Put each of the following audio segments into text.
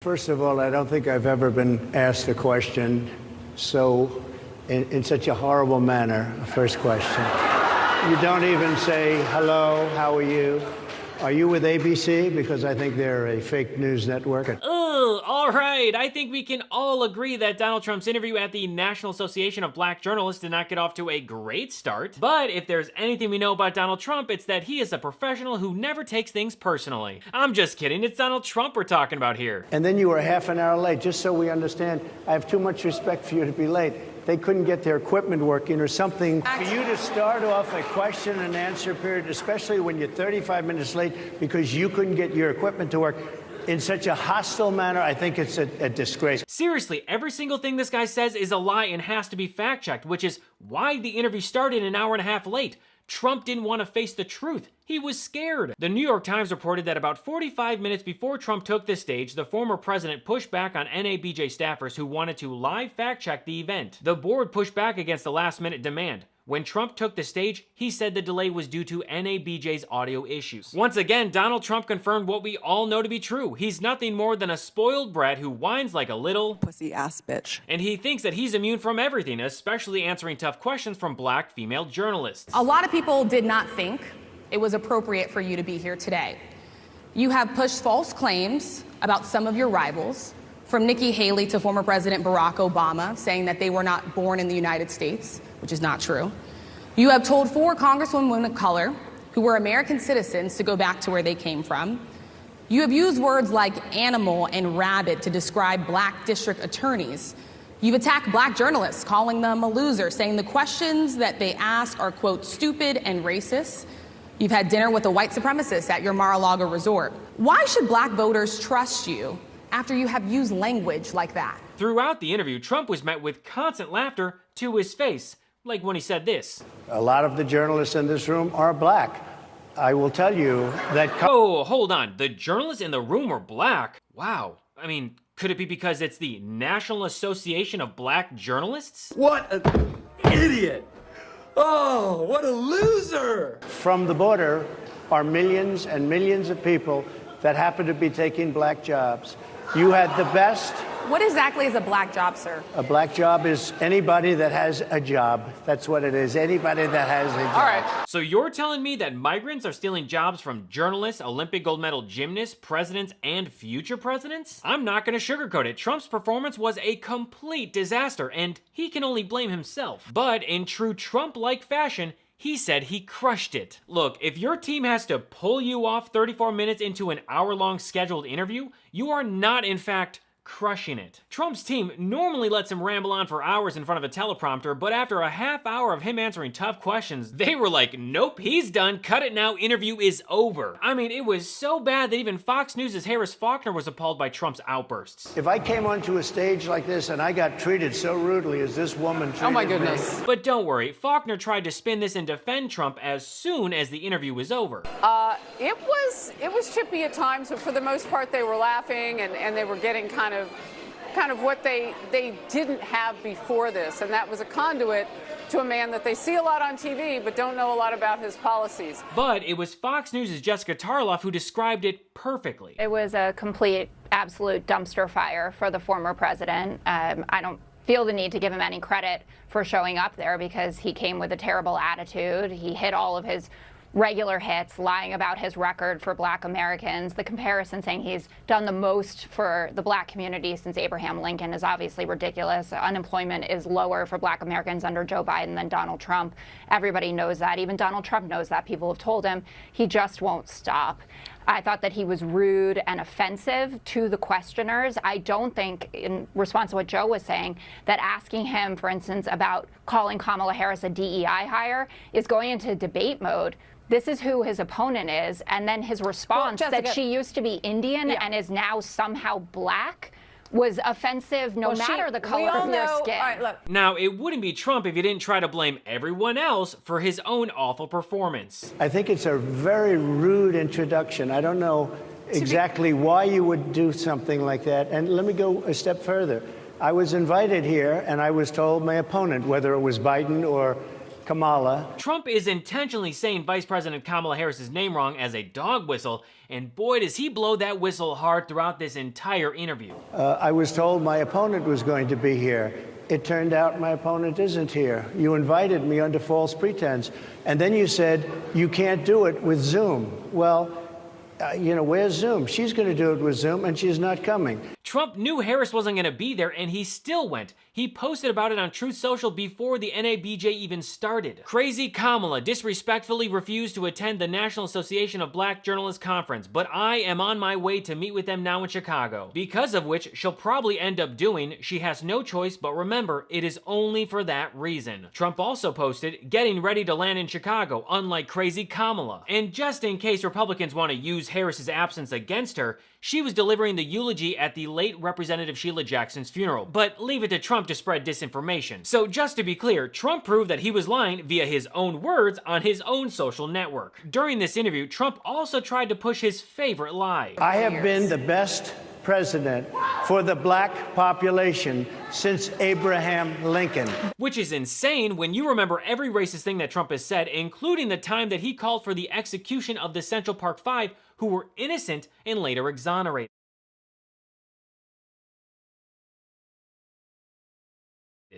First of all, I don't think I've ever been asked a question so in such a horrible manner. First question. You don't even say, hello, how are you? Are you with ABC? Because I think they're a fake news network. All right, I think we can all agree that Donald Trump's interview at the National Association of Black Journalists did not get off to a great start. But if there's anything we know about Donald Trump, it's that he is a professional who never takes things personally. I'm just kidding, it's Donald Trump we're talking about here. And then you were half an hour late, just so we understand. I have too much respect for you to be late. They couldn't get their equipment working or something. For you to start off a question and answer period, especially when you're 35 minutes late because you couldn't get your equipment to work, in such a hostile manner, I think it's a disgrace. Seriously, every single thing this guy says is a lie and has to be fact-checked, which is why the interview started an hour and a half late. Trump didn't want to face the truth. He was scared. The New York Times reported that about 45 minutes before Trump took the stage, the former president pushed back on Nabj staffers who wanted to live fact-check the event. The board pushed back against the last-minute demand. When Trump took the stage, he said the delay was due to Nabj's audio issues. Once again, Donald Trump confirmed what we all know to be true. He's nothing more than a spoiled brat who whines like a little pussy-ass bitch. And he thinks that he's immune from everything, especially answering tough questions from black female journalists. A lot of people did not think it was appropriate for you to be here today. You have pushed false claims about some of your rivals, from Nikki Haley to former President Barack Obama, saying that they were not born in the United States, which is not true. You have told 4 congresswomen of color who were American citizens to go back to where they came from. You have used words like animal and rabid to describe black district attorneys. You've attacked black journalists, calling them a loser, saying the questions that they ask are, quote, stupid and racist. You've had dinner with a white supremacist at your Mar-a-Lago resort. Why should black voters trust you after you have used language like that? Throughout the interview, Trump was met with constant laughter to his face, like when he said this. A lot of the journalists in this room are black. I will tell you that... Oh, hold on. The journalists in the room are black? Wow. I mean, could it be because it's the National Association of Black Journalists? What an idiot! Oh, what a loser! From the border are millions and millions of people that happen to be taking black jobs. You had the best. What exactly is a black job, sir? A black job is anybody that has a job. That's what it is. Anybody that has a job. All right. So you're telling me that migrants are stealing jobs from journalists, Olympic gold medal gymnasts, presidents, and future presidents? I'm not going to sugarcoat it. Trump's performance was a complete disaster, and he can only blame himself. But in true Trump-like fashion, he said he crushed it. Look, if your team has to pull you off 34 minutes into an hour-long scheduled interview, you are not, in fact, crushing it. Trump's team normally lets him ramble on for hours in front of a teleprompter, but after a half hour of him answering tough questions, they were like, nope, he's done, cut it now, interview is over. I mean, it was so bad that even Fox News' Harris Faulkner was appalled by Trump's outbursts. If I came onto a stage like this and I got treated so rudely as this woman treated me... Oh my goodness. But don't worry, Faulkner tried to spin this and defend Trump as soon as the interview was over. It was chippy at times, but for the most part they were laughing and they were getting kind of what they didn't have before this, and that was a conduit to a man that they see a lot on TV but don't know a lot about his policies. But it was Fox News' Jessica Tarloff who described it perfectly. It was a complete, absolute dumpster fire for the former president. I don't feel the need to give him any credit for showing up there because he came with a terrible attitude. He hit all of his regular hits, lying about his record for black Americans. The comparison saying he's done the most for the black community since Abraham Lincoln is obviously ridiculous. Unemployment is lower for black Americans under Joe Biden than Donald Trump. Everybody knows that. Even Donald Trump knows that. People have told him. He just won't stop. I thought that he was rude and offensive to the questioners. I don't think, in response to what Joe was saying, that asking him, for instance, about calling Kamala Harris a DEI hire is going into debate mode. This is who his opponent is, and then his response that she used to be Indian and is now somehow black was offensive no matter the color of their skin. All right, look. Now, it wouldn't be Trump if he didn't try to blame everyone else for his own awful performance. I think it's a very rude introduction. I don't know exactly why you would do something like that. And let me go a step further. I was invited here, and I was told my opponent, whether it was Biden or Kamala. Trump is intentionally saying Vice President Kamala Harris's name wrong as a dog whistle, and boy does he blow that whistle hard throughout this entire interview. I was told my opponent was going to be here. It turned out my opponent isn't here. You invited me under false pretense, and then you said you can't do it with Zoom. Well, where's Zoom? She's going to do it with Zoom, and she's not coming. Trump knew Harris wasn't going to be there, and he still went. He posted about it on Truth Social before the Nabj even started. Crazy Kamala disrespectfully refused to attend the National Association of Black Journalists Conference, but I am on my way to meet with them now in Chicago. Because of which she'll probably end up doing. She has no choice, but remember, it is only for that reason. Trump also posted, getting ready to land in Chicago, unlike Crazy Kamala. And just in case Republicans want to use Harris's absence against her, she was delivering the eulogy at the late Representative Sheila Jackson's funeral, but leave it to Trump to spread disinformation. So just to be clear, Trump proved that he was lying via his own words on his own social network. During this interview, Trump also tried to push his favorite lie. I have been the best president for the black population since Abraham Lincoln. Which is insane when you remember every racist thing that Trump has said, including the time that he called for the execution of the Central Park Five, who were innocent and later exonerated.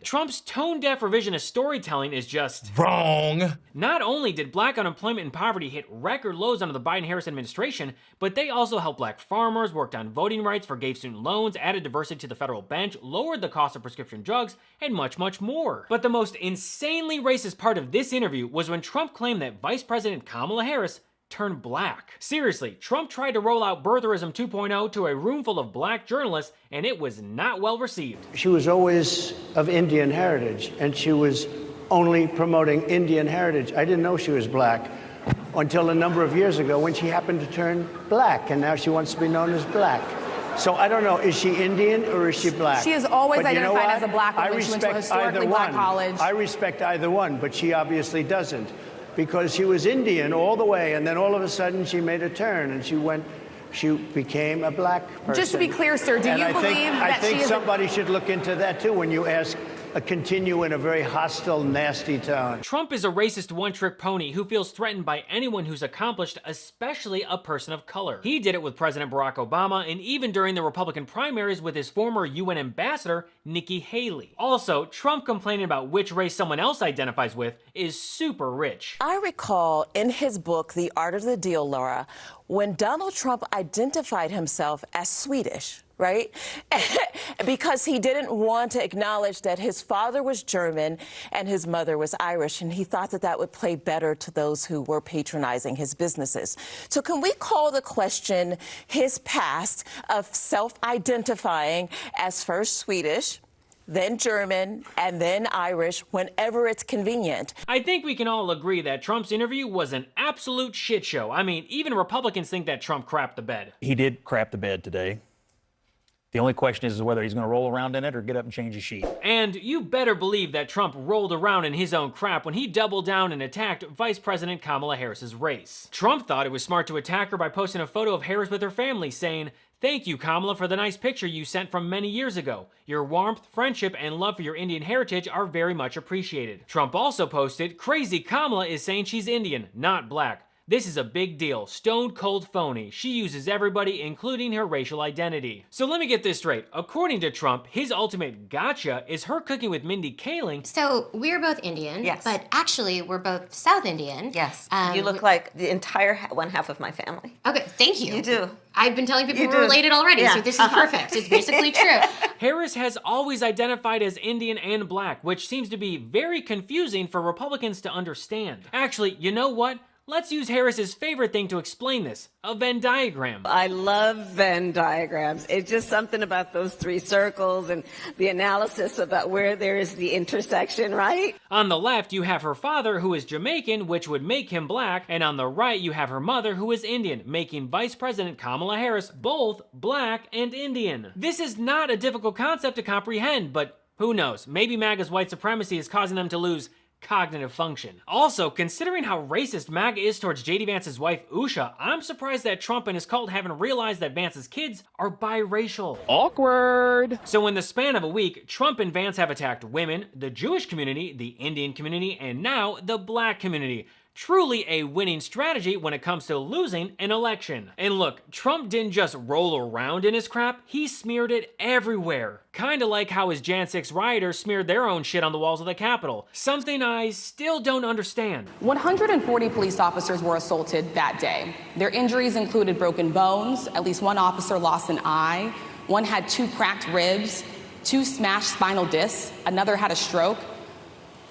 Trump's tone-deaf revisionist storytelling is just wrong. Not only did black unemployment and poverty hit record lows under the Biden-Harris administration, but they also helped black farmers, worked on voting rights, forgave student loans, added diversity to the federal bench, lowered the cost of prescription drugs, and much, much more. But the most insanely racist part of this interview was when Trump claimed that Vice President Kamala Harris turned black. Seriously, Trump tried to roll out birtherism 2.0 to a room full of black journalists, and it was not well received. She was always of Indian heritage, and she was only promoting Indian heritage. I didn't know she was black until a number of years ago when she happened to turn black, and now she wants to be known as black. So I don't know, is she Indian or is she black? She is always But you know identified what? as a black woman. I She went to a respect either historically black one. college. I respect either one, but she obviously doesn't, because she was Indian all the way, and then all of a sudden she made a turn and she became a black person. Just to be clear, sir, do And you believe I that think she is somebody should look into that too when you ask continue in a very hostile, nasty tone. Trump is a racist one-trick pony who feels threatened by anyone who's accomplished, especially a person of color. He did it with President Barack Obama and even during the Republican primaries with his former UN ambassador, Nikki Haley. Also, Trump complaining about which race someone else identifies with is super rich. I recall in his book, The Art of the Deal, Laura, when Donald Trump identified himself as Swedish, right? Because he didn't want to acknowledge that his father was German and his mother was Irish, and he thought that that would play better to those who were patronizing his businesses. So can we call the question his past of self-identifying as first Swedish, then German, and then Irish whenever it's convenient? I think we can all agree that Trump's interview was an absolute shit show. I mean, even Republicans think that Trump crapped the bed. He did crap the bed today. The only question is whether he's going to roll around in it or get up and change his sheet. And you better believe that Trump rolled around in his own crap when he doubled down and attacked Vice President Kamala Harris's race. Trump thought it was smart to attack her by posting a photo of Harris with her family, saying, "Thank you, Kamala, for the nice picture you sent from many years ago. Your warmth, friendship, and love for your Indian heritage are very much appreciated." Trump also posted, "Crazy Kamala is saying she's Indian, not black. This is a big deal. Stone cold phony. She uses everybody, including her racial identity." So let me get this straight. According to Trump, his ultimate gotcha is her cooking with Mindy Kaling. So we're both Indian, Yes. but actually we're both South Indian. Yes. You look like the entire one half of my family. Okay, thank you. You do. I've been telling people You we're do. related already, Yeah. so this is perfect. It's basically true. Harris has always identified as Indian and black, which seems to be very confusing for Republicans to understand. Actually, you know what? Let's use Harris's favorite thing to explain this, a Venn diagram. I love Venn diagrams. It's just something about those three circles and the analysis about where there is the intersection, right? On the left, you have her father, who is Jamaican, which would make him black, and on the right, you have her mother, who is Indian, making Vice President Kamala Harris both black and Indian. This is not a difficult concept to comprehend, but who knows? Maybe MAGA's white supremacy is causing them to lose cognitive function. Also, considering how racist MAGA is towards JD Vance's wife, Usha, I'm surprised that Trump and his cult haven't realized that Vance's kids are biracial. Awkward. So in the span of a week, Trump and Vance have attacked women, the Jewish community, the Indian community, and now the black community. Truly a winning strategy when it comes to losing an election. And look, Trump didn't just roll around in his crap, he smeared it everywhere. Kinda like how his Jan 6 rioters smeared their own shit on the walls of the Capitol. Something I still don't understand. 140 police officers were assaulted that day. Their injuries included broken bones, at least one officer lost an eye, one had 2 cracked ribs, 2 smashed spinal discs, another had a stroke.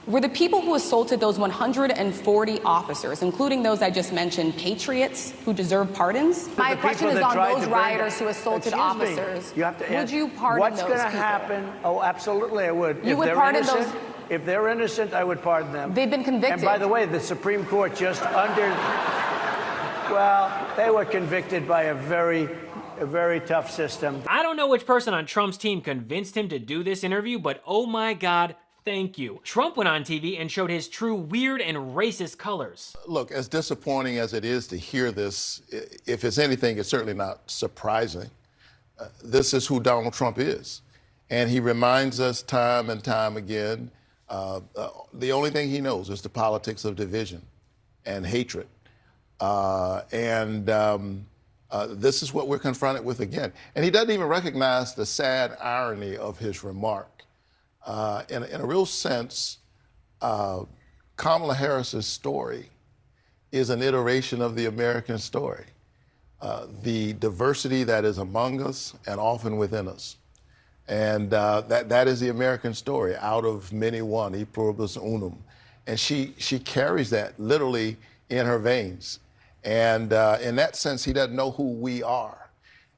Were the people who assaulted those 140 officers, including those I just mentioned, patriots who deserve pardons? My question is on those rioters who assaulted officers. You have to would you pardon what's those going to people? happen? Oh, absolutely, I would. You would pardon those? If they're innocent, I would pardon them. They've been convicted. And by the way, the Supreme Court just well, they were convicted by a very tough system. I don't know which person on Trump's team convinced him to do this interview, but oh my God, thank you. Trump went on TV and showed his true weird and racist colors. Look, as disappointing as it is to hear this, if it's anything, it's certainly not surprising. This is who Donald Trump is. And he reminds us time and time again, the only thing he knows is the politics of division and hatred. This is what we're confronted with again. And he doesn't even recognize the sad irony of his remark. In a real sense, Kamala Harris's story is an iteration of the American story. The diversity that is among us and often within us. And that is the American story, out of many one, e pluribus unum. And she carries that literally in her veins. And in that sense, he doesn't know who we are.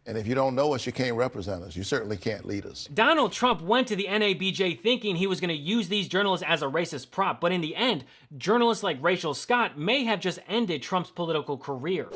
And if you don't know us, you can't represent us. You certainly can't lead us. Donald Trump went to the NABJ thinking he was going to use these journalists as a racist prop, but in the end, journalists like Rachel Scott may have just ended Trump's political career.